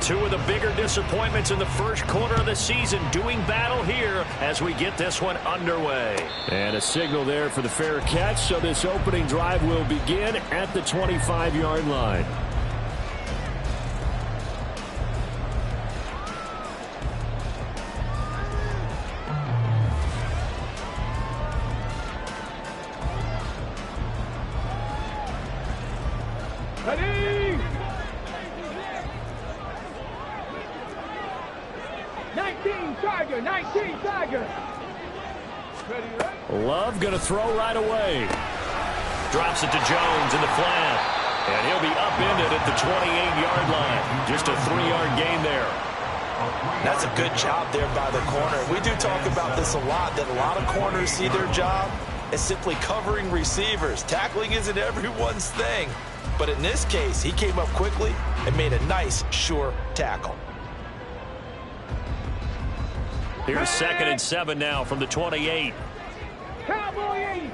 Two of the bigger disappointments in the first quarter of the season doing battle here as we get this one underway. And a signal there for the fair catch, so this opening drive will begin at the 25-yard line. Ready? 19 Tiger. Ready? Love going to throw right away. Drops it to Jones in the flat. And he'll be upended at the 28-yard line. Just a 3-yard gain there. That's a good job there by the corner. We do talk about this a lot, that a lot of corners see their job as simply covering receivers. Tackling isn't everyone's thing. But in this case, he came up quickly and made a nice, sure tackle. Here's 2nd and 7 now from the 28. Cowboy 80.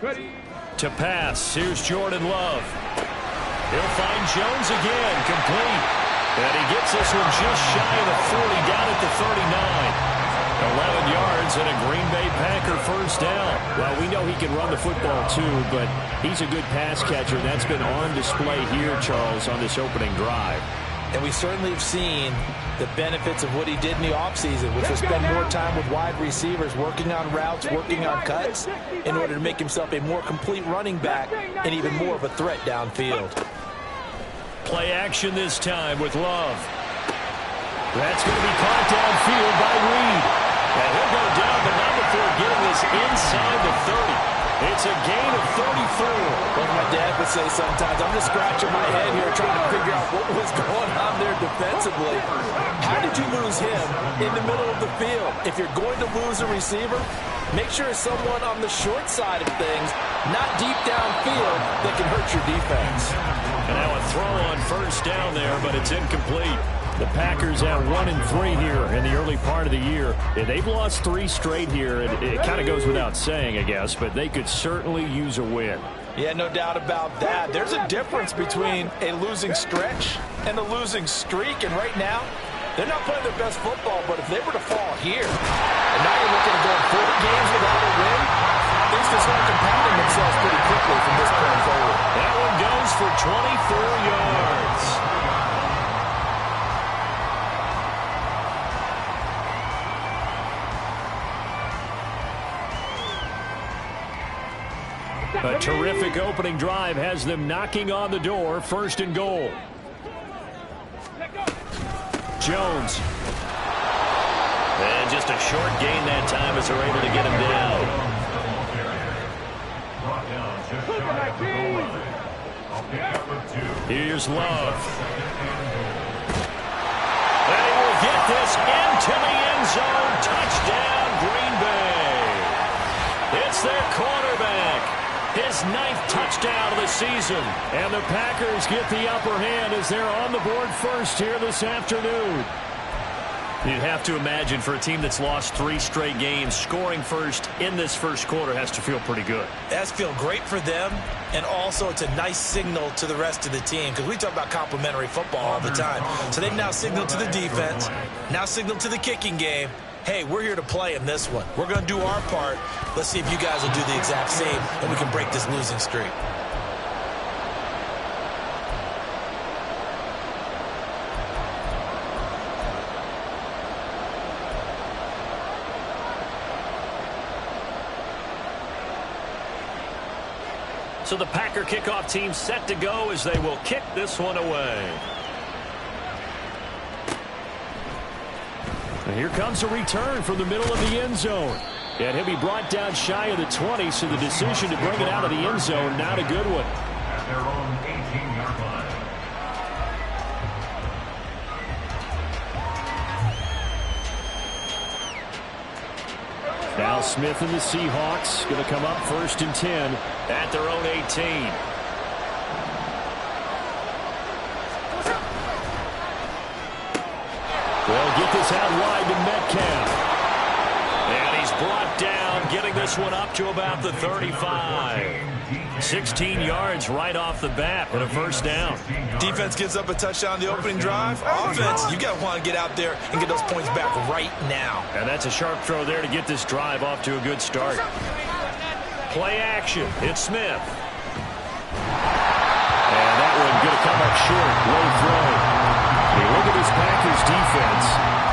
Ready? To pass, here's Jordan Love. He'll find Jones again, complete. And he gets this one just shy of the 40, down at the 39. 11 yards and a Green Bay Packer first down. Well, we know he can run the football too, but he's a good pass catcher. That's been on display here, Charles, on this opening drive. And we certainly have seen the benefits of what he did in the offseason, which was spend more time with wide receivers, working on routes, working on cuts, in order to make himself a more complete running back and even more of a threat downfield. Play action this time with Love. That's going to be caught downfield by Reed. And he'll go down, but not before getting this inside the 30. It's a gain of 34. Like my dad would say sometimes, I'm just scratching my head here trying to figure out what was going on there defensively. How did you lose him in the middle of the field? If you're going to lose a receiver, make sure it's someone on the short side of things, not deep downfield, that can hurt your defense. And now a throw on first down there, but it's incomplete. The Packers at 1-3 here in the early part of the year. They've lost 3 straight here. It kind of goes without saying, I guess, but they could certainly use a win. Yeah, no doubt about that. There's a difference between a losing stretch and a losing streak, and right now, they're not playing their best football, but if they were to fall here, and now you're looking at going 4 games without a win, things can start compounding themselves pretty quickly from this point forward. That one goes for 24 yards. A terrific opening drive has them knocking on the door. 1st and goal. Jones. And just a short gain that time as they're able to get him down. Here's Love. And he will get this into the end zone. Touchdown, Green Bay. It's their quarterback. His 9th touchdown of the season. And the Packers get the upper hand as they're on the board first here this afternoon. You'd have to imagine for a team that's lost 3 straight games, scoring first in this first quarter has to feel pretty good. That's feel great for them, and also it's a nice signal to the rest of the team, because we talk about complimentary football all the time. So they've now signaled to the defense, now signaled to the kicking game, hey, we're here to play in this one. We're going to do our part. Let's see if you guys will do the exact same, and we can break this losing streak. So the Packer kickoff team set to go as they will kick this one away. And here comes a return from the middle of the end zone. And he'll be brought down shy of the 20, so the decision to bring it out of the end zone, not a good one. At their own 18-yard line. Now Smith and the Seahawks going to come up 1st and 10 at their own 18. They'll get this out wide to Metcalf. And he's brought down on getting this one up to about the 35. 16 yards right off the bat and a first down. Defense gives up a touchdown on the opening drive. Offense, you got to want to get out there and get those points back right now. And that's a sharp throw there to get this drive off to a good start. Play action. It's Smith. And that one going to come up short. Low throw. You look at this Packers defense.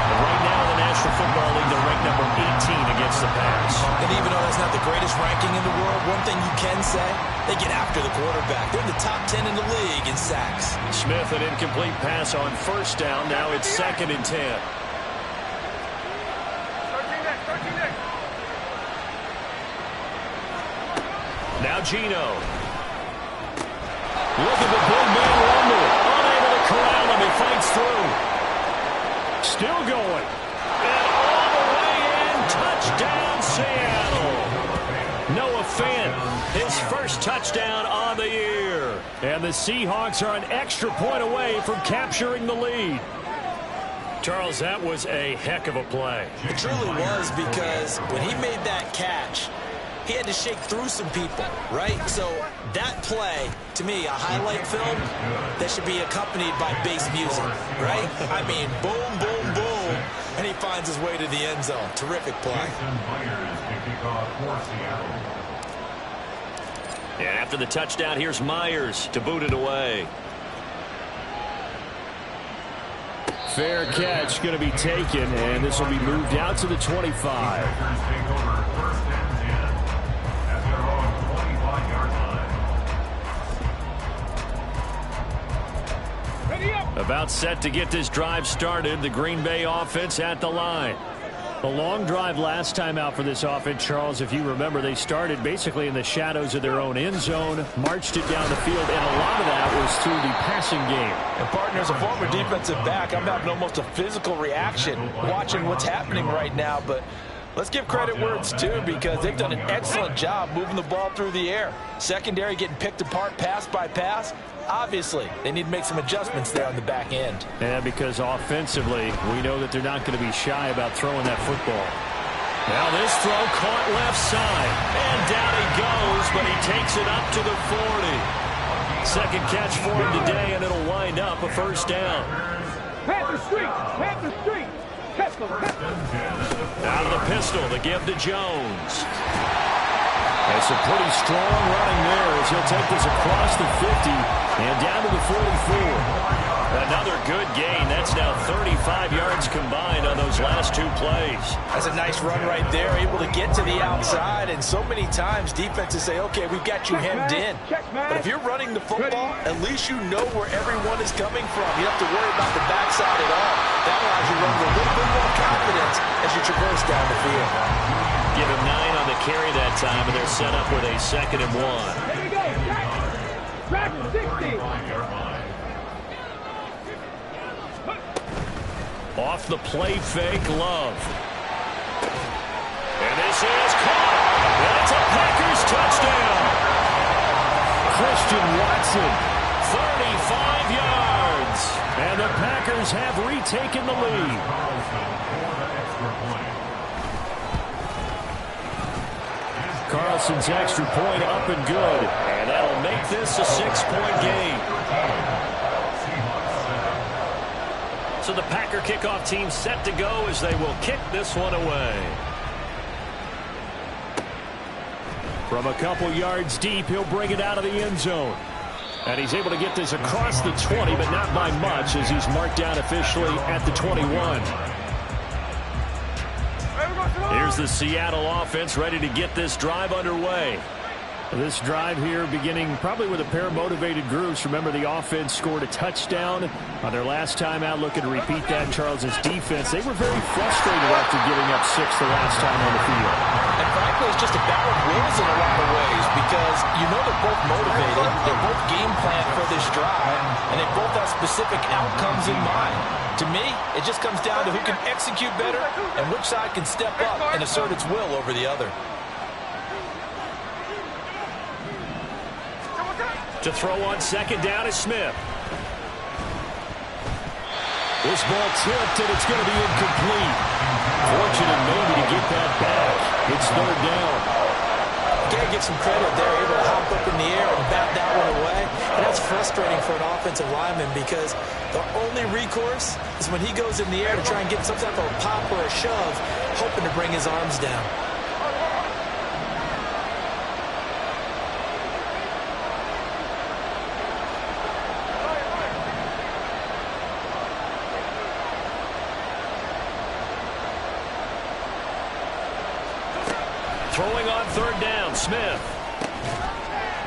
And right now in the National Football League, they're ranked number 18 against the pass. And even though that's not the greatest ranking in the world, one thing you can say, they get after the quarterback. They're in the top 10 in the league in sacks. Smith, an incomplete pass on first down. Now it's 2nd and 10. Now Geno. Look at the big man rumble. Unable to corral him. He fights through. Still going. And all the way in. Touchdown, Seattle. Noah Fant, his first touchdown on the year. And the Seahawks are an extra point away from capturing the lead. Charles, that was a heck of a play. It truly was, because when he made that catch, he had to shake through some people, right? So that play, to me, a highlight film that should be accompanied by bass music, right? I mean, boom, boom, boom, and he finds his way to the end zone. Terrific play. And after the touchdown, here's Myers to boot it away. Fair catch going to be taken, and this will be moved out to the 25. About set to get this drive started. The Green Bay offense at the line. A long drive last time out for this offense, Charles. If you remember, they started basically in the shadows of their own end zone, marched it down the field, and a lot of that was through the passing game. And partner, as a former defensive back, I'm having almost a physical reaction watching what's happening right now. But let's give credit where it's due, because they've done an excellent job moving the ball through the air. Secondary getting picked apart pass by pass. Obviously, they need to make some adjustments there on the back end. And because offensively, we know that they're not going to be shy about throwing that football. Now this throw caught left side. And down he goes, but he takes it up to the 40. Second catch for him today, and it'll wind up a first down. Panther Street! Panther Street! Pistol! Out of the pistol, the give to Jones. That's a pretty strong running there as he'll take this across the 50 and down to the 44. Another good gain. That's now 35 yards combined on those last two plays. That's a nice run right there, able to get to the outside. And so many times defenses say, okay, we've got you hemmed in. But if you're running the football, at least you know where everyone is coming from. You don't have to worry about the backside at all. That allows you to run with a little bit more confidence as you traverse down the field. Give him 9 on the carry that time, and they're set up with a 2nd and 1. Here we go. Dragon 60. Off the play fake, Love. And this is caught. And it's a Packers touchdown. Christian Watson, 35 yards. And the Packers have retaken the lead. Carlson's extra point up and good. And that'll make this a 6-point game. So the Packer kickoff team set to go as they will kick this one away. From a couple yards deep, he'll bring it out of the end zone. And he's able to get this across the 20, but not by much, as he's marked down officially at the 21. Here's the Seattle offense ready to get this drive underway. This drive here beginning probably with a pair of motivated groups. Remember, the offense scored a touchdown on their last time out. Looking to repeat that. Charles's defense, they were very frustrated after giving up 6 the last time on the field. And frankly, it's just a battle of wills in a lot of ways, because you know they're both motivated. They're both game planned for this drive, and they both have specific outcomes in mind. To me, it just comes down to who can execute better and which side can step up and assert its will over the other. To throw on 2nd down is Smith. This ball tipped, and it's going to be incomplete. Fortunate maybe to get that back. It's third down. Gotta give some credit. They're able to hop up in the air and bat that one away. And that's frustrating for an offensive lineman because the only recourse is when he goes in the air to try and get some type of a pop or a shove, hoping to bring his arms down. Throwing on third down, Smith.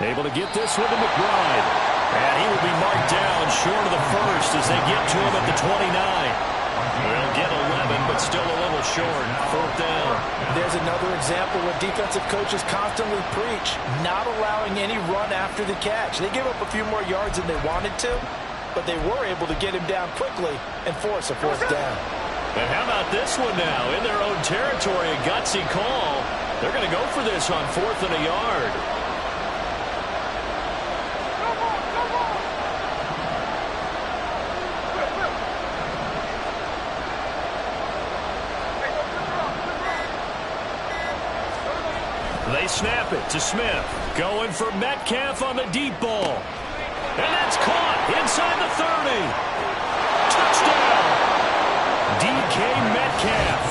Able to get this one to McBride. And he will be marked down short of the first as they get to him at the 29. They'll get 11, but still a little short. Fourth down. There's another example where defensive coaches constantly preach, not allowing any run after the catch. They gave up a few more yards than they wanted to, but they were able to get him down quickly and force a fourth down. And how about this one now? In their own territory, a gutsy call. They're going to go for this on 4th and a yard. They snap it to Smith. Going for Metcalf on the deep ball. And that's caught inside the 30. Touchdown. DK Metcalf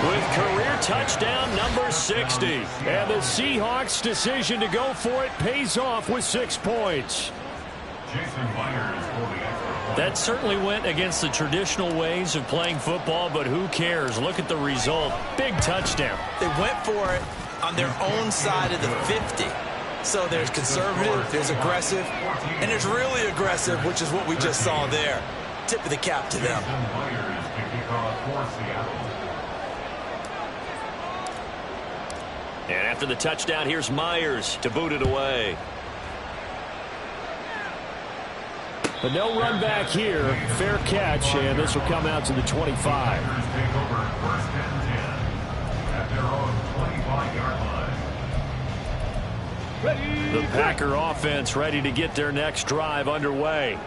with career touchdown number 60. And the Seahawks' decision to go for it pays off with 6 points. Jason Myers for the extra point. That certainly went against the traditional ways of playing football, but who cares? Look at the result. Big touchdown. They went for it on their own side of the 50. So there's conservative, there's aggressive, and there's really aggressive, which is what we just saw there. Tip of the cap to them. Jason Myers to kick off for Seattle. And after the touchdown, here's Myers to boot it away. But no run back here. Fair catch, and this will come out to the 25. Packers take over first and 10 at their own 25-yard line. The Packer offense ready to get their next drive underway.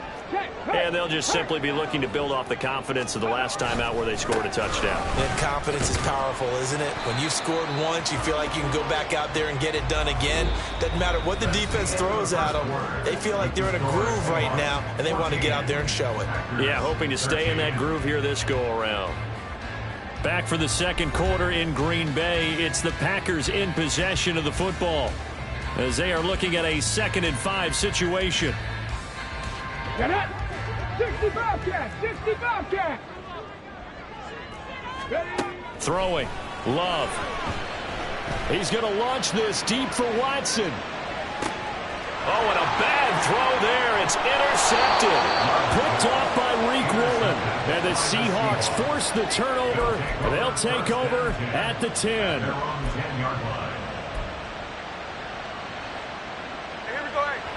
And they'll just simply be looking to build off the confidence of the last time out where they scored a touchdown. And confidence is powerful, isn't it? When you scored once, you feel like you can go back out there and get it done again. Doesn't matter what the defense throws at them. They feel like they're in a groove right now, and they want to get out there and show it. Yeah, hoping to stay in that groove here this go-around. Back for the second quarter in Green Bay. It's the Packers in possession of the football as they are looking at a 2nd and 5 situation. Get it? 60 Bobcat! 60 Bobcat! Throwing. Love. He's going to launch this deep for Watson. Oh, and a bad throw there. It's intercepted. Picked off by Reek Woolen. And the Seahawks force the turnover. They'll take over at the 10. Their own 10-yard line.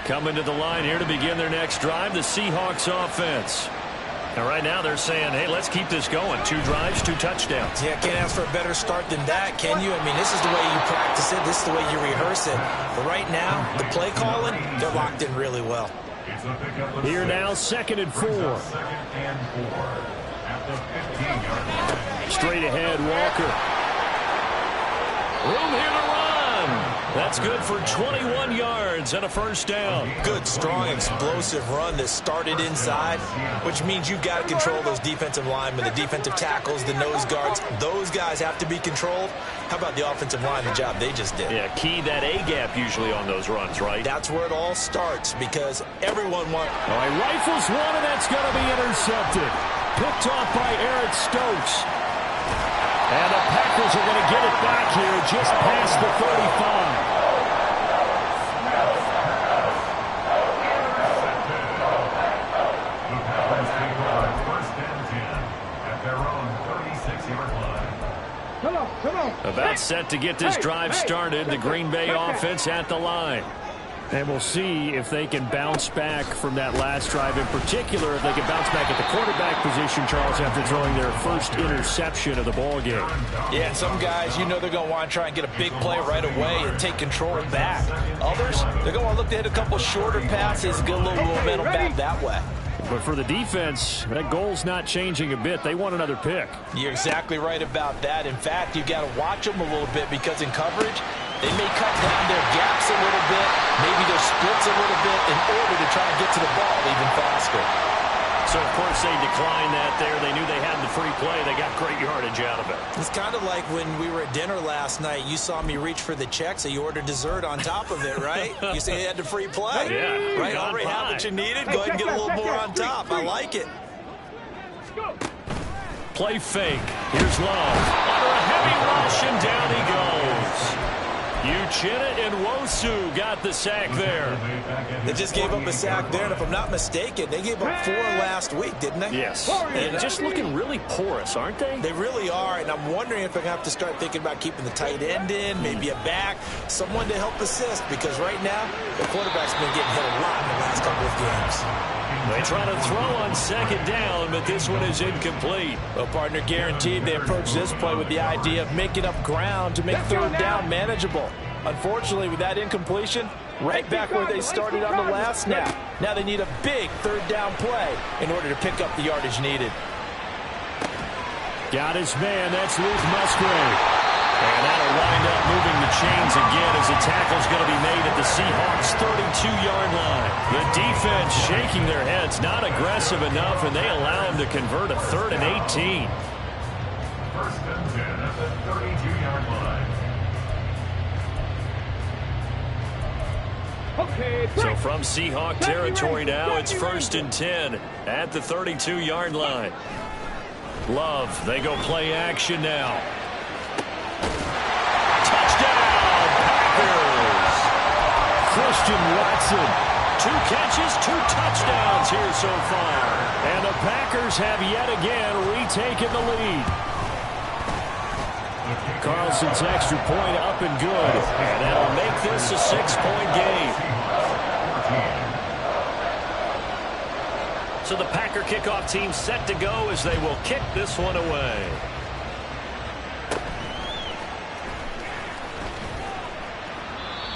Coming to the line here to begin their next drive, the Seahawks offense. And right now they're saying, hey, let's keep this going. 2 drives, 2 touchdowns. Yeah, can't ask for a better start than that, can you? I mean, this is the way you practice it. This is the way you rehearse it. But right now, the play calling, they're locked in really well. It's a pickup of Here 6. now, 2nd and 4. 2nd and 4 at the 15-yard line. Straight ahead, Walker. Room here to run. That's good for 21 yards and a first down. Good, strong, explosive run that started inside, which means you've got to control those defensive linemen, the defensive tackles, the nose guards. Those guys have to be controlled. How about the offensive line, the job they just did? Yeah, key that A-gap usually on those runs, right? That's where it all starts because everyone wants... All right, rifles one, and that's going to be intercepted. Picked off by Eric Stokes. And the Packers are going to get it back here just past the 35. The Packers take over first and 10 at their own 36-yard line. Come on. About set to get this drive started. The Green Bay offense at the line. And we'll see if they can bounce back from that last drive. In particular, if they can bounce back at the quarterback position, Charles, after throwing their first interception of the ball game. Yeah, and some guys, you know they're going to want to try and get a big play right away and take control back. Others, they're going to want to look to hit a couple shorter passes and get a little momentum back that way. But for the defense, that goal's not changing a bit. They want another pick. You're exactly right about that. In fact, you've got to watch them a little bit because in coverage, they may cut down their gaps a little bit, maybe their splits a little bit in order to try and get to the ball even faster. So, of course, they declined that there. They knew they had the free play. They got great yardage out of it. It's kind of like when we were at dinner last night. You saw me reach for the check, so you ordered dessert on top of it, right? You say you had the free play. Yeah. Right? Already have what you needed. Go ahead and get a little more on top. I like it. Play fake. Here's Love. Under a heavy rush, and down he goes. Uchenna Nwosu got the sack there. They just gave up a sack there, and if I'm not mistaken, they gave up 4 last week, didn't they? Yes. And just looking really porous, aren't they? They really are, and I'm wondering if they're going to have to start thinking about keeping the tight end in, maybe a back, someone to help assist, because right now, the quarterback's been getting hit a lot in the last couple of games. They try to throw on second down, but this one is incomplete. Well, partner, guaranteed they approach this play with the idea of making up ground to make third down manageable. Unfortunately, with that incompletion, right back where they started on the last snap. Now they need a big third down play in order to pick up the yardage needed. Got his man. That's Luke Musgrave. And that'll wind up moving the chains again as the tackle's going to be made at the Seahawks' 32-yard line. The defense shaking their heads, not aggressive enough, and they allow them to convert a 3rd and 18. First and 10 at the 32-yard line. So from Seahawk territory now, it's 1st and 10 at the 32-yard line. Love, they go play action now. Touchdown, Packers! Christian Watson, 2 catches, 2 touchdowns here so far. And the Packers have yet again retaken the lead. Carlson's extra point up and good. And that'll make this a 6-point game. So the Packer kickoff team set to go as they will kick this one away.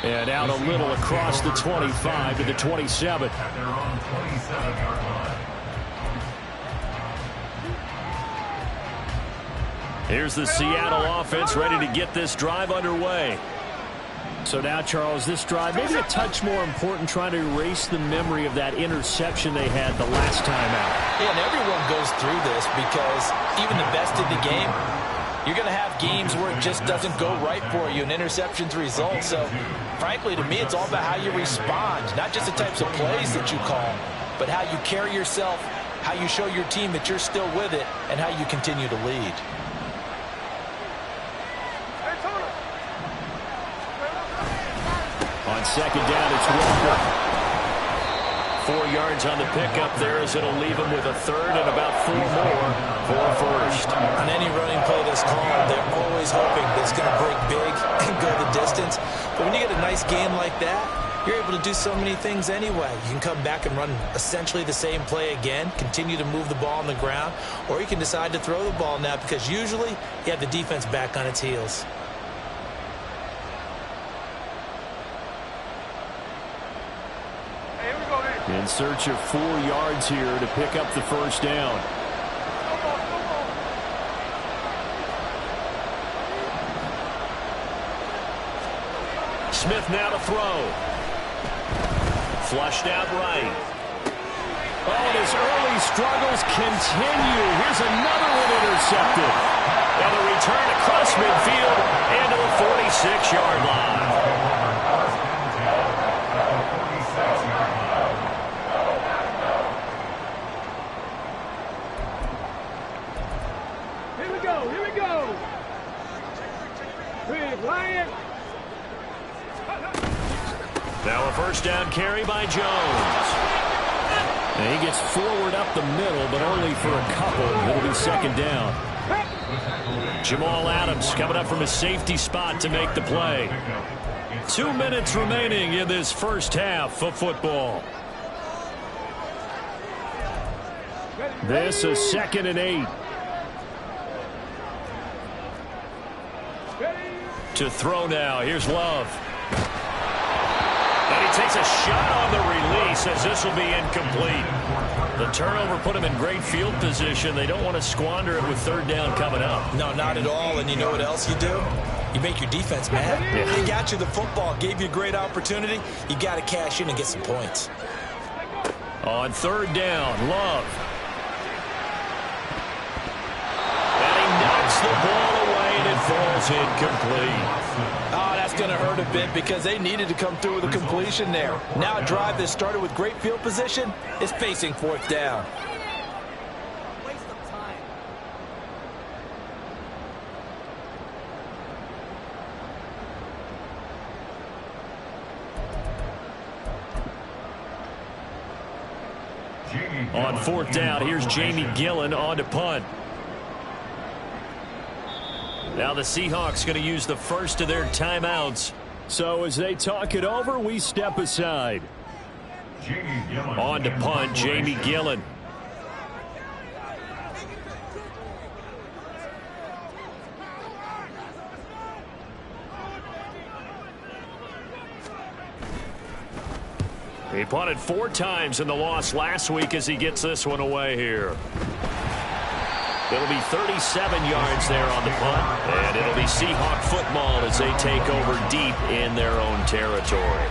And out a little across the 25 to the 27. At their own 27-yard line. Here's the Seattle offense ready to get this drive underway. So now, Charles, this drive maybe a touch more important, trying to erase the memory of that interception they had the last time out. Yeah, and everyone goes through this because even the best in the game, you're going to have games where it just doesn't go right for you, and interceptions result. So, frankly, to me, it's all about how you respond, not just the types of plays that you call, but how you carry yourself, how you show your team that you're still with it, and how you continue to lead. On second down, it's Walker. 4 yards on the pickup there as it'll leave him with a 3rd and about 4 more for a 1st. On any running play that's called, they're always hoping that it's going to break big and go the distance. But when you get a nice game like that, you're able to do so many things anyway. You can come back and run essentially the same play again, continue to move the ball on the ground, or you can decide to throw the ball now because usually you have the defense back on its heels. In search of 4 yards here to pick up the 1st down. Smith now to throw. Flushed out right. Oh, and his early struggles continue. Here's another one intercepted. And the return across midfield into the 46-yard line. Now a 1st down carry by Jones. And he gets forward up the middle, but only for a couple. It'll be 2nd down. Jamal Adams coming up from a safety spot to make the play. 2 minutes remaining in this first half of football. This is 2nd and 8. To throw now. Here's Love. And he takes a shot on the release as this will be incomplete. The turnover put him in great field position. They don't want to squander it with third down coming up. No, not at all. And you know what else you do? You make your defense mad. Yeah. They got you the football, gave you a great opportunity. You got to cash in and get some points. On third down, Love. And he knocks the ball away, and it falls incomplete. Oh, that's going to hurt a bit because they needed to come through with a completion there. Now a drive that started with great field position is facing fourth down. On fourth down, here's Jamie Gillen on to punt. Now the Seahawks going to use the first of their timeouts. So as they talk it over, we step aside. On to punt, Jamie Gillen. He punted 4 times in the loss last week as he gets this one away here. It'll be 37 yards there on the punt, and it'll be Seahawk football as they take over deep in their own territory.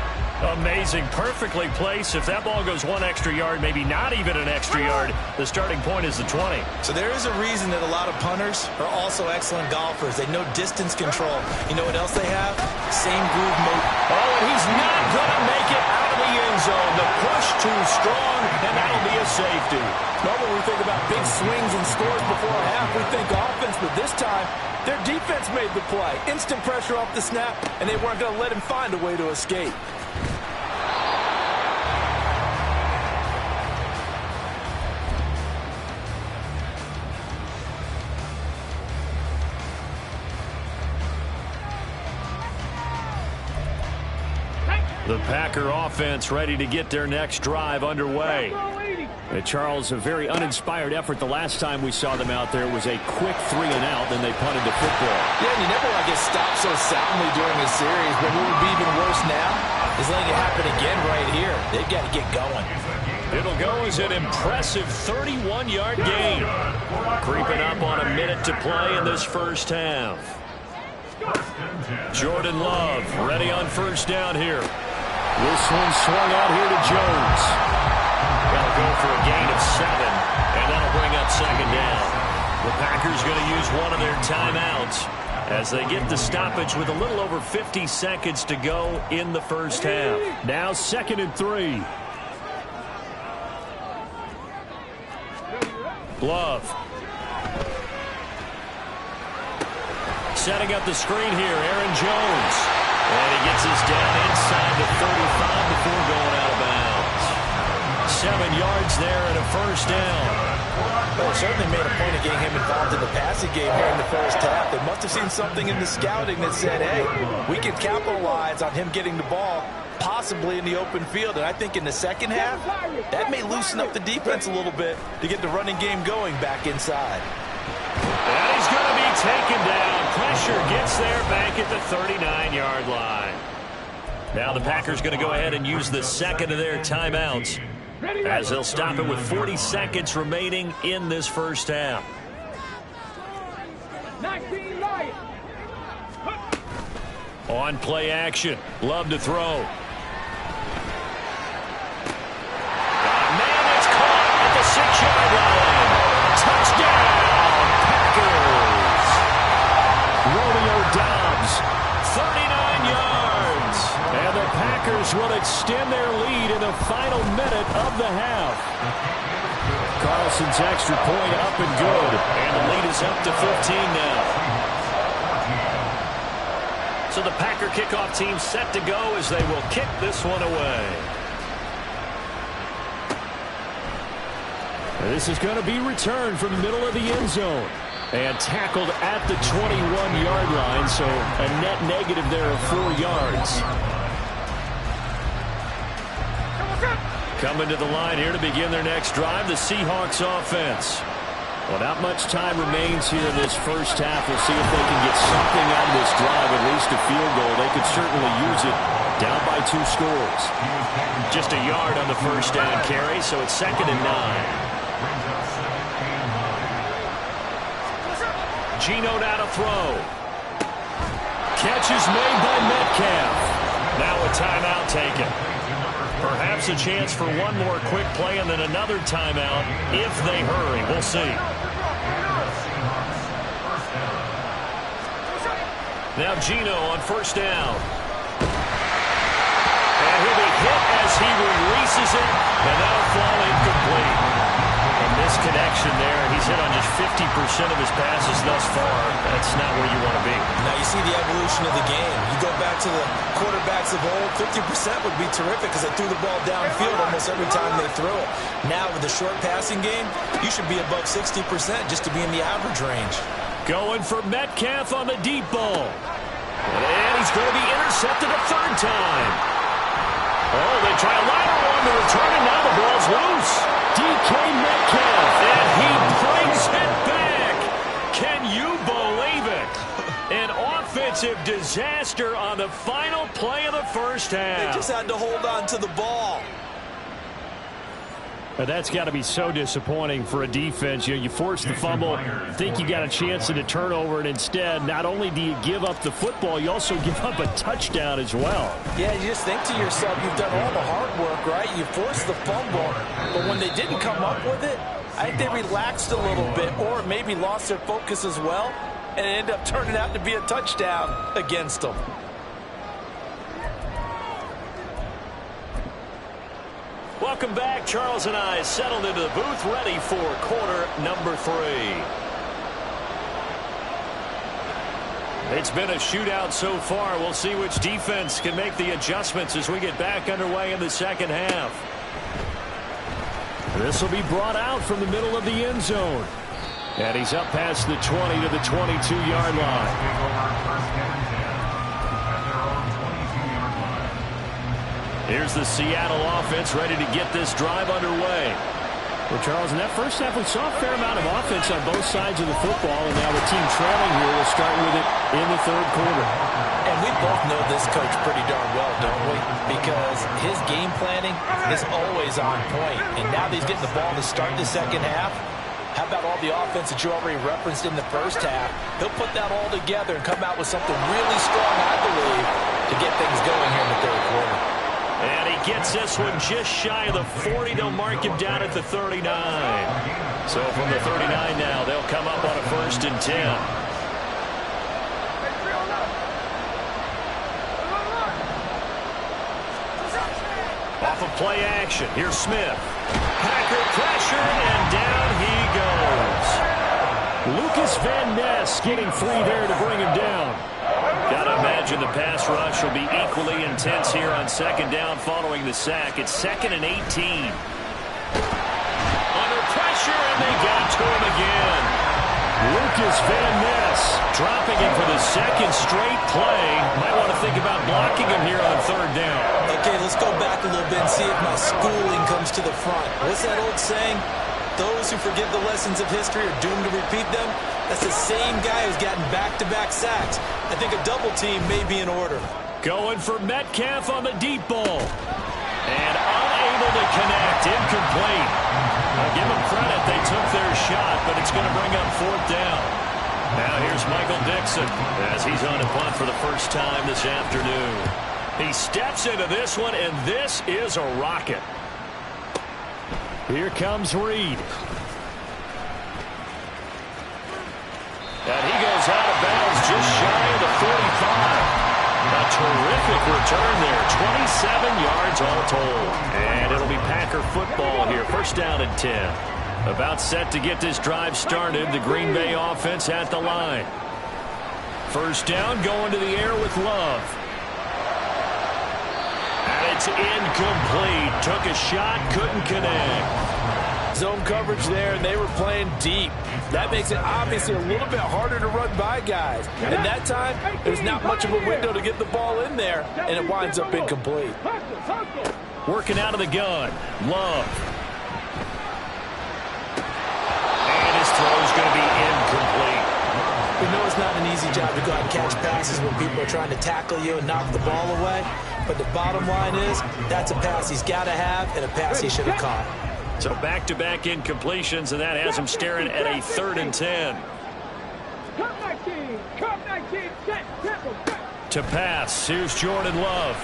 Amazing, perfectly placed. If that ball goes 1 extra yard, maybe not even an extra yard, the starting point is the 20. So there is a reason that a lot of punters are also excellent golfers. They know distance control. You know what else they have? Same groove mode. Oh, and he's not going to make it out of the end zone. The push too strong, and that'll be a safety. Normally we think about big swings and scores before a half. We think offense, but this time their defense made the play. Instant pressure off the snap, and they weren't going to let him find a way to escape. The Packer offense ready to get their next drive underway. Charles, a very uninspired effort the last time we saw them out there. It was a quick 3 and out, then they punted the football. Yeah, and you never want to get stopped so soundly during a series, but what would be even worse now is letting it happen again right here. They've got to get going. It'll go as an impressive 31-yard gain. Creeping up on a minute to play in this first half. Jordan Love ready on first down here. This one swung out here to Jones. That'll go for a gain of 7, and that'll bring up second down. The Packers going to use one of their timeouts as they get the stoppage with a little over 50 seconds to go in the first half. Now 2nd and 3. Love. Setting up the screen here, Aaron Jones. And he gets us down inside the 35 before going out of bounds. 7 yards there and a first down. Well, it certainly made a point of getting him involved in the passing game here in the first half. They must have seen something in the scouting that said, hey, we can capitalize on him getting the ball possibly in the open field. And I think in the second half, that may loosen up the defense a little bit to get the running game going back inside. And he's going to be taken down. Pressure gets there back at the 39-yard line. Now the Packers going to go ahead and use the second of their timeouts as they'll stop it with 40 seconds remaining in this first half. 19 Lions. On play action. Love to throw. Man, it's caught at the 6-yard line. Touchdown, Packers. Romeo Doubs. 39 yards. And the Packers will extend their lead in the final minute of the half. Carlson's extra point up and good. And the lead is up to 15 now. So the Packer kickoff team set to go as they will kick this one away. This is going to be returned from the middle of the end zone. And tackled at the 21-yard line, so a net negative there of 4 yards. Coming to the line here to begin their next drive, the Seahawks offense. Well, not much time remains here in this first half. We'll see if they can get something out of this drive, at least a field goal. They could certainly use it Down by 2 scores. Just a yard on the first down carry, so it's 2nd and 9. Geno now to throw. Catch is made by Metcalf. Now a timeout taken. Perhaps a chance for one more quick play and then another timeout if they hurry. We'll see. Now Geno on first down. And he'll be hit as he releases it, and that'll fall incomplete. A misconnection there. He's hit on just 50% of his passes thus far. That's not where you want to be. Now you see the evolution of the game. You go back to the quarterbacks of old, 50% would be terrific because they threw the ball downfield almost every time they threw it. Now with the short passing game, you should be above 60% just to be in the average range. Going for Metcalf on the deep ball. And he's going to be intercepted a third time. Oh, they try a lateral one to return, and now the ball's loose. DK Metcalf, and he brings it back. Can you believe it? An offensive disaster on the final play of the first half. They just had to hold on to the ball. But that's got to be so disappointing for a defense. You force the fumble, think you got a chance at a turnover, and instead, not only do you give up the football, you also give up a touchdown as well. Yeah, you just think to yourself, you've done all the hard work, right? You forced the fumble, but when they didn't come up with it, I think they relaxed a little bit or maybe lost their focus as well, and it ended up turning out to be a touchdown against them. Welcome back. Charles and I settled into the booth, ready for quarter number 3. It's been a shootout so far. We'll see which defense can make the adjustments as we get back underway in the second half. This will be brought out from the middle of the end zone. And he's up past the 20 to the 22-yard line. Here's the Seattle offense ready to get this drive underway. Well, Charles, in that first half, we saw a fair amount of offense on both sides of the football, and now the team trailing here will start with it in the third quarter. And we both know this coach pretty darn well, don't we? Because his game planning is always on point. And now that he's getting the ball to start the second half, how about all the offense that you already referenced in the first half? He'll put that all together and come out with something really strong, I believe, to get things going here in the third quarter. And he gets this one just shy of the 40. They'll mark him down at the 39. So from the 39 now, they'll come up on a 1st and 10. Off of play action. Here's Smith. Packer pressure, and down he goes. Lucas Van Ness getting free there to bring him down. Got to imagine the pass rush will be equally intense here on second down following the sack. It's 2nd and 18. Under pressure, and they got to him again. Lucas Van Ness dropping him for the second straight play. Might want to think about blocking him here on third down. Okay, let's go back a little bit and see if my schooling comes to the front. What's that old saying? Those who forget the lessons of history are doomed to repeat them. That's the same guy who's gotten back-to-back sacks. I think a double team may be in order. Going for Metcalf on the deep ball. And unable to connect. Incomplete. I'll give them credit. They took their shot, but it's going to bring up 4th down. Now here's Michael Dixon as he's on a punt for the first time this afternoon. He steps into this one, and this is a rocket. Here comes Reed. And he goes out of bounds just shy of the 45. A terrific return there. 27 yards all told. And it'll be Packer football here. 1st down and 10. About set to get this drive started. The Green Bay offense at the line. 1st down, going to the air with Love. And it's incomplete. Took a shot, couldn't connect. Zone coverage there, and they were playing deep. That makes it obviously a little bit harder to run by guys. And that time, there's not much of a window to get the ball in there, and it winds up incomplete. Working out of the gun. Love. And his throw is going to be incomplete. We know it's not an easy job to go out and catch passes when people are trying to tackle you and knock the ball away. But the bottom line is, that's a pass he's got to have and a pass he should have caught. So back-to-back incompletions, and that has him staring at a 3rd and 10. Come 19. Come 19. Set. Tempo. Set. To pass, here's Jordan Love.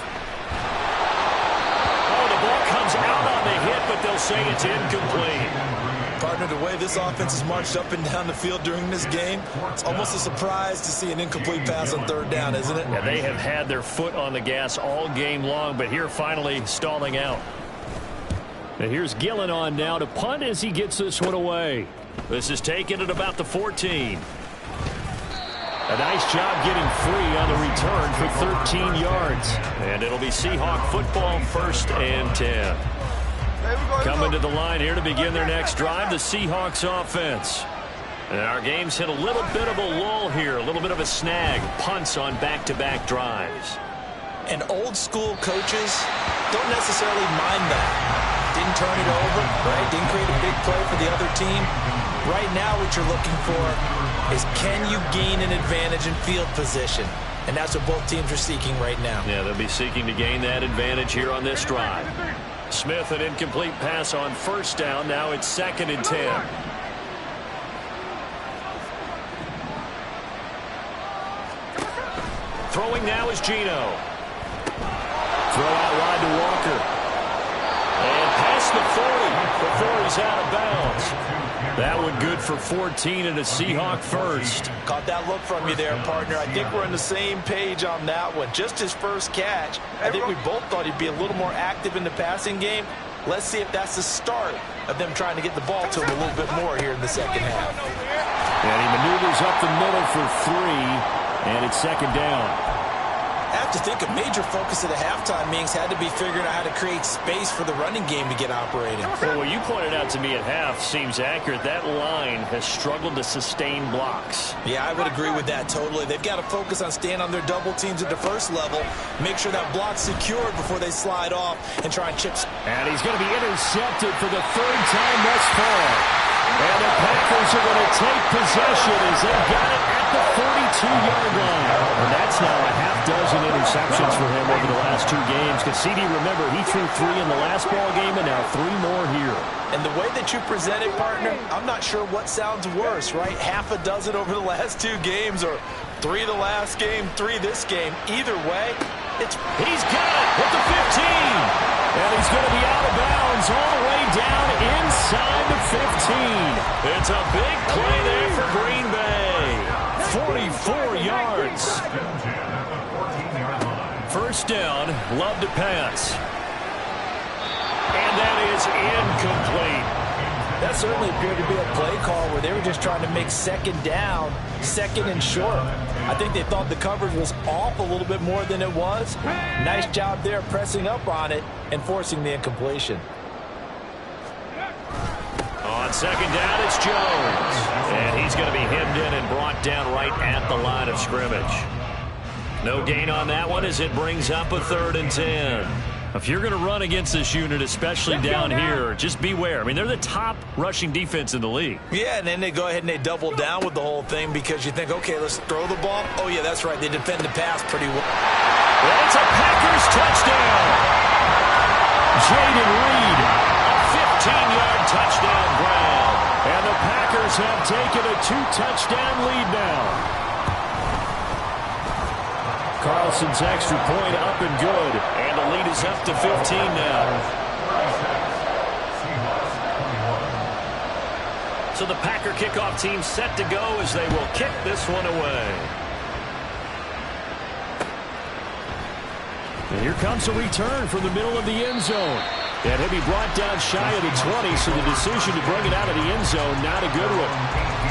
Oh, the ball comes out on the hit, but they'll say it's incomplete. Partner, the way this offense has marched up and down the field during this game, it's almost a surprise to see an incomplete pass on 3rd down, isn't it? Yeah, they have had their foot on the gas all game long, but here finally stalling out. And here's Gillen on now to punt as he gets this one away. This is taken at about the 14. A nice job getting free on the return for 13 yards. And it'll be Seahawk football, 1st and 10. Coming to the line here to begin their next drive, the Seahawks offense. And our game's hit a little bit of a lull here, a little bit of a snag. Punts on back-to-back drives. And old-school coaches don't necessarily mind that. Didn't turn it over, right? Didn't create a big play for the other team. Right now what you're looking for is, can you gain an advantage in field position? And that's what both teams are seeking right now. Yeah, they'll be seeking to gain that advantage here on this drive. Smith, an incomplete pass on 1st down. Now it's 2nd and 10. Throwing now is Geno. Throw out wide to Walker. And past the 40 before he's out of bounds. That one good for 14 and a Seahawk 1st. Caught that look from you there, partner. I think we're on the same page on that one. Just his first catch. I think we both thought he'd be a little more active in the passing game. Let's see if that's the start of them trying to get the ball to him a little bit more here in the second half. And he maneuvers up the middle for 3, and it's 2nd down. I have to think a major focus of the halftime meetings had to be figuring out how to create space for the running game to get operating. Well, what you pointed out to me at half seems accurate. That line has struggled to sustain blocks. Yeah, I would agree with that totally. They've got to focus on staying on their double teams at the first level, make sure that block's secured before they slide off and try and chip. And he's going to be intercepted for the 3rd time thus far. And the Packers are going to take possession as they've got it at the 42-yard line. And that's now a half-dozen interceptions for him over the last 2 games. Because CD, remember, he threw 3 in the last ball game and now 3 more here. And the way that you present it, partner, I'm not sure what sounds worse, right? Half a dozen over the last 2 games or 3 the last game, 3 this game. Either way, he's got it at the 15. And he's going to be out of bounds all the way down inside the 15. It's a big play there for Green Bay. 44 yards. 1st down, Love to pass. And that is incomplete. That certainly appeared to be a play call where they were just trying to make 2nd down, 2nd and short. I think they thought the coverage was off a little bit more than it was. Nice job there pressing up on it and forcing the incompletion. On 2nd down, it's Jones. And he's going to be hemmed in and brought down right at the line of scrimmage. No gain on that one as it brings up a 3rd and 10. If you're going to run against this unit, especially down here, just beware. I mean, they're the top rushing defense in the league. Yeah, and then they go ahead and they double down with the whole thing because you think, okay, let's throw the ball. Oh, yeah, that's right. They defend the pass pretty well. And it's a Packers touchdown. Jaden Reed, a 15-yard touchdown grab. And the Packers have taken a 2-touchdown lead now. Carlson's extra point up and good. And the lead is up to 15 now. So the Packer kickoff team set to go as they will kick this one away. And here comes a return from the middle of the end zone. And he'll be brought down shy of the 20, so the decision to bring it out of the end zone, not a good one.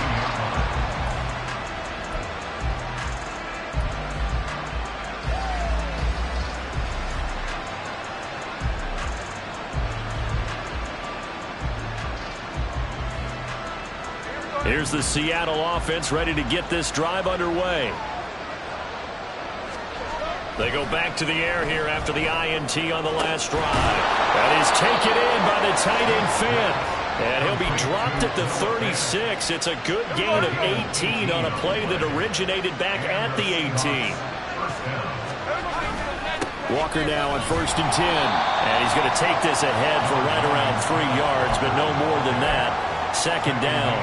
Here's the Seattle offense ready to get this drive underway. They go back to the air here after the INT on the last drive. That is taken in by the tight end Fant. And he'll be dropped at the 36. It's a good gain of 18 on a play that originated back at the 18. Walker now on 1st and 10. And he's going to take this ahead for right around 3 yards, but no more than that. 2nd down.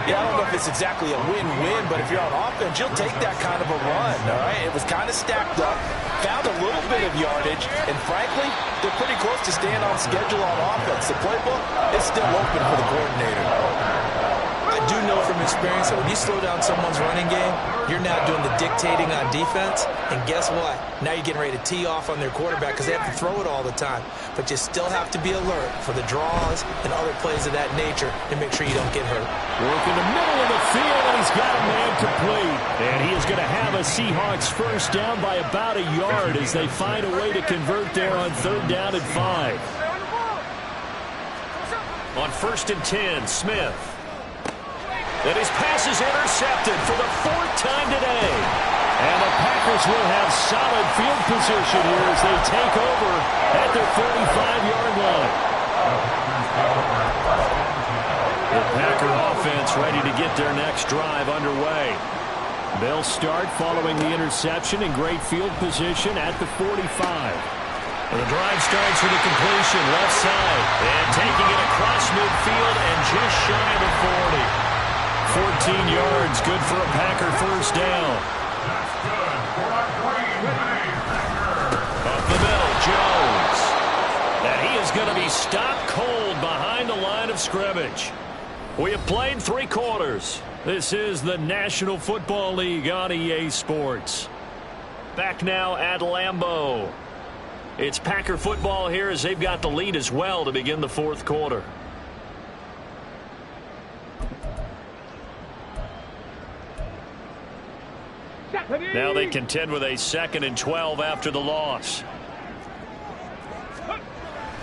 Yeah, I don't know if it's exactly a win-win, but if you're on offense, you'll take that kind of a run, all right? It was kind of stacked up, found a little bit of yardage, and frankly, they're pretty close to staying on schedule on offense. The playbook is still open for the coordinator. I do know from experience that when you slow down someone's running game, you're now doing the dictating on defense, and guess what? Now you're getting ready to tee off on their quarterback because they have to throw it all the time. But you still have to be alert for the draws and other plays of that nature and make sure you don't get hurt. Work in the middle of the field, and he's got a man complete. And he is going to have a Seahawks 1st down by about a yard as they find a way to convert there on 3rd down and 5. On 1st and 10, Smith. And his pass is intercepted for the 4th time today. And the Packers will have solid field position here as they take over at their 45-yard line. The Packer offense ready to get their next drive underway. They'll start following the interception in great field position at the 45. And the drive starts with a completion left side. And taking it across midfield and just shy of the 40. 14 yards, good for a Packer 1st down. Up the middle, Jones. And he is going to be stopped cold behind the line of scrimmage. We have played 3 quarters. This is the National Football League on EA Sports. Back now at Lambeau. It's Packer football here as they've got the lead as well to begin the 4th quarter. Now they contend with a 2nd and 12 after the loss.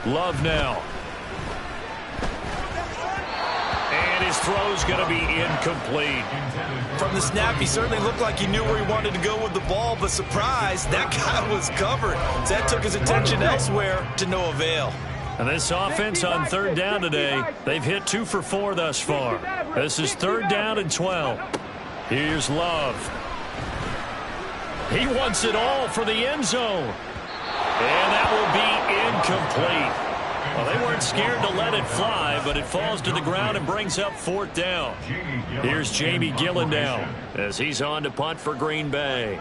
Love now. And his throw's going to be incomplete. From the snap, he certainly looked like he knew where he wanted to go with the ball, but surprise, that guy was covered. So that took his attention elsewhere to no avail. And this offense on 3rd down today, they've hit 2 for 4 thus far. This is 3rd down and 12. Here's Love. He wants it all for the end zone. And that will be incomplete. Well, they weren't scared to let it fly, but it falls to the ground and brings up 4th down. Here's Jamie Gillen now as he's on to punt for Green Bay.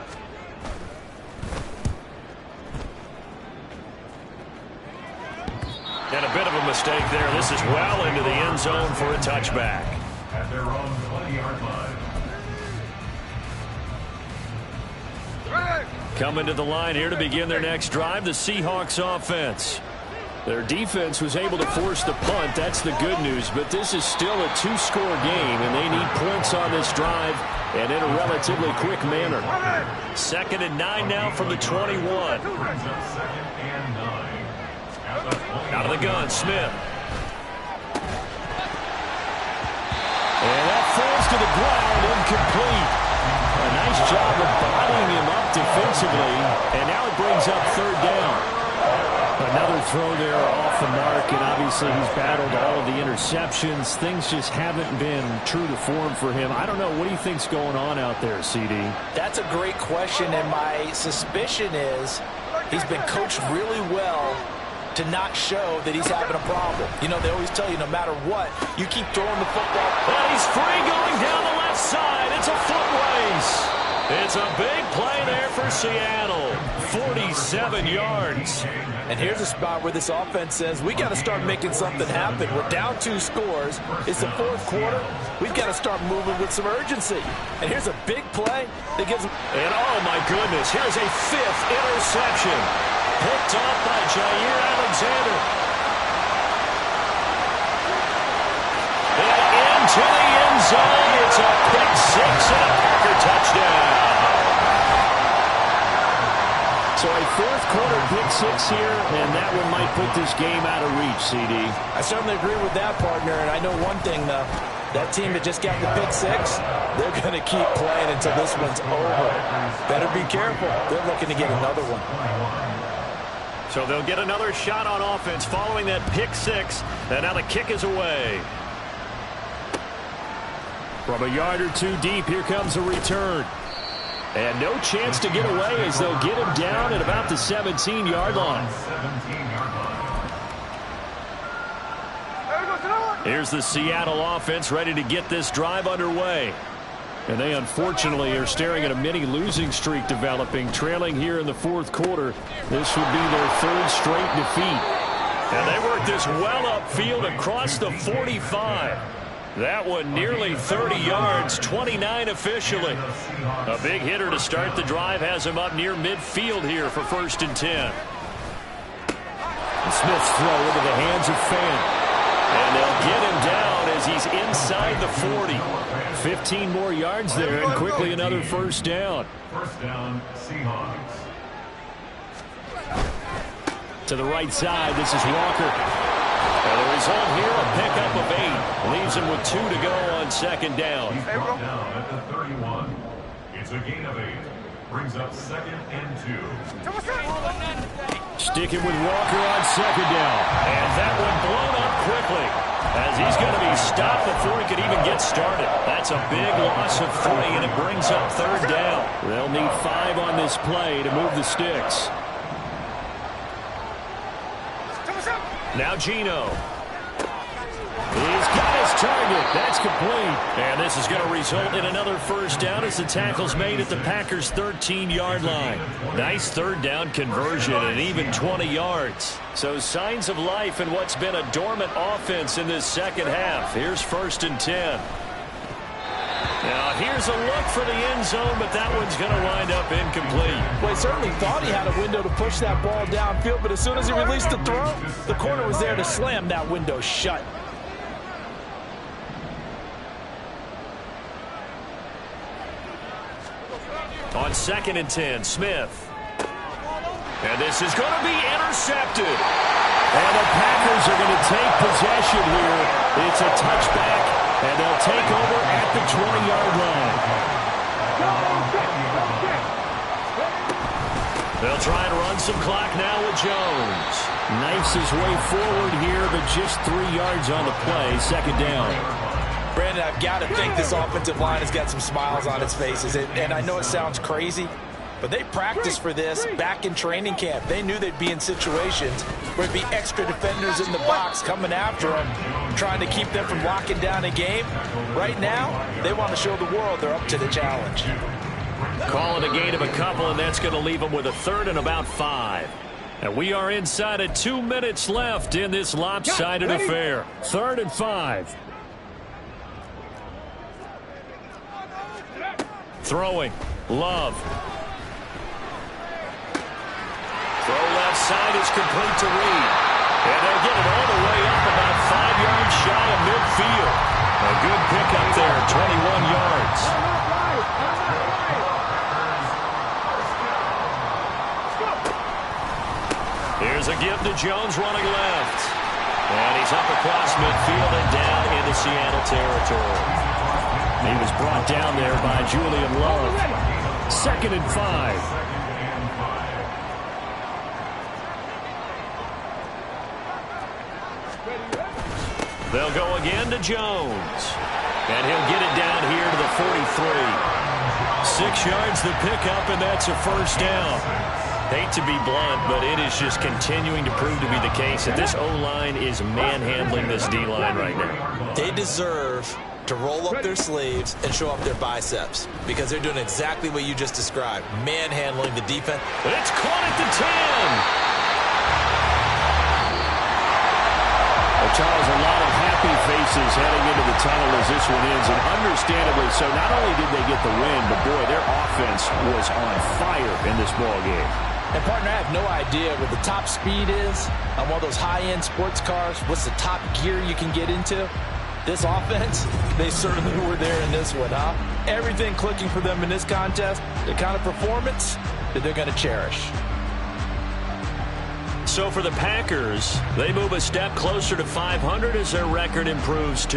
And a bit of a mistake there. This is well into the end zone for a touchback. At their own 20-yard line. Coming to the line here to begin their next drive, the Seahawks offense. Their defense was able to force the punt. That's the good news. But this is still a 2-score game, and they need points on this drive and in a relatively quick manner. 2nd and 9 now from the 21. Out of the gun, Smith. And that falls to the ground, incomplete. A nice job of bodying him up defensively, and now it brings up 3rd down. Another throw there off the mark, and obviously he's battled all of the interceptions. Things just haven't been true to form for him. I don't know. What do you think's going on out there, CD? That's a great question, and my suspicion is he's been coached really well to not show that he's having a problem. You know, they always tell you no matter what, you keep throwing the football. And he's free going down the left side. It's a foot race. It's a big play there for Seattle. 47 yards. And here's a spot where this offense says, we got to start making something happen. We're down 2 scores. It's the 4th quarter. We've got to start moving with some urgency. And here's a big play that gives them. And oh my goodness, here's a 5th interception. Picked off by Jair Alexander. And into the end zone. It's a pick 6 and a Packer touchdown. So a 4th quarter pick 6 here, and that one might put this game out of reach, CD. I certainly agree with that, partner. And I know one thing, though. That team that just got the pick 6, they're going to keep playing until this one's over. Better be careful. They're looking to get another one. So they'll get another shot on offense following that pick six. And now the kick is away. From a yard or two deep, here comes a return. And no chance to get away as they'll get him down at about the 17-yard line. Here's the Seattle offense ready to get this drive underway. And they unfortunately are staring at a mini losing streak developing, trailing here in the fourth quarter. This would be their third straight defeat. And they work this well upfield across the 45. That one nearly 30 yards, 29 officially. A big hitter to start the drive has him up near midfield here for 1st and 10. And Smith's throw into the hands of Fant. And they'll get him down as he's inside the 40. 15 more yards there and quickly another first down. First down, Seahawks. To the right side, this is Walker. And the result here, a pickup of 8. Leaves him with 2 to go on 2nd down. He's brought down at the 31. It's a gain of 8. Brings up 2nd and 2. Sticking with Walker on 2nd down. And that one blown up quickly as he's going to be stopped before he could even get started. That's a big loss of 3, and it brings up 3rd down. They'll need 5 on this play to move the sticks. Now Geno. He's got his target. That's complete. And this is going to result in another first down as the tackle's made at the Packers' 13-yard line. Nice 3rd down conversion and even 20 yards. So signs of life in what's been a dormant offense in this second half. Here's 1st and 10. Now here's a look for the end zone, but that one's going to wind up incomplete. Well, he certainly thought he had a window to push that ball downfield, but as soon as he released the throw, the corner was there to slam that window shut. On 2nd and 10, Smith. And this is going to be intercepted. And the Packers are going to take possession here. It's a touchback, and they'll take over at the 20-yard line. They'll try and run some clock now with Jones. Knifes his way forward here, but just 3 yards on the play. 2nd down. Brandon, I've got to think this offensive line has got some smiles on its faces. And I know it sounds crazy, but they practiced for this back in training camp. They knew they'd be in situations where there'd be extra defenders in the box coming after them, trying to keep them from locking down a game. Right now, they want to show the world they're up to the challenge. Call it a gain of a couple, and that's going to leave them with a 3rd and about 5. And we are inside of 2 minutes left in this lopsided affair. 3rd and 5. Throwing. Love. Throw left side is complete to Reed. And they'll get it all the way up about 5 yards shy of midfield. A good pickup there, 21 yards. Here's a give to Jones running left. And he's up across midfield and down into Seattle territory. He was brought down there by Julian Love. 2nd and 5. They'll go again to Jones. And he'll get it down here to the 43. 6 yards the pickup, and that's a first down. Hate to be blunt, but it is just continuing to prove to be the case that this O-line is manhandling this D-line right now. They deserve to roll up their sleeves and show up their biceps because they're doing exactly what you just described, manhandling the defense. It's caught at the 10. Well, Charles, a lot of happy faces heading into the tunnel as this one ends, and understandably so. Not only did they get the win, but boy, their offense was on fire in this ball game. And, partner, I have no idea what the top speed is on one of those high-end sports cars. What's the top gear you can get into? This offense, they certainly were there in this one, huh? Everything clicking for them in this contest, the kind of performance that they're going to cherish. So for the Packers, they move a step closer to 500 as their record improves to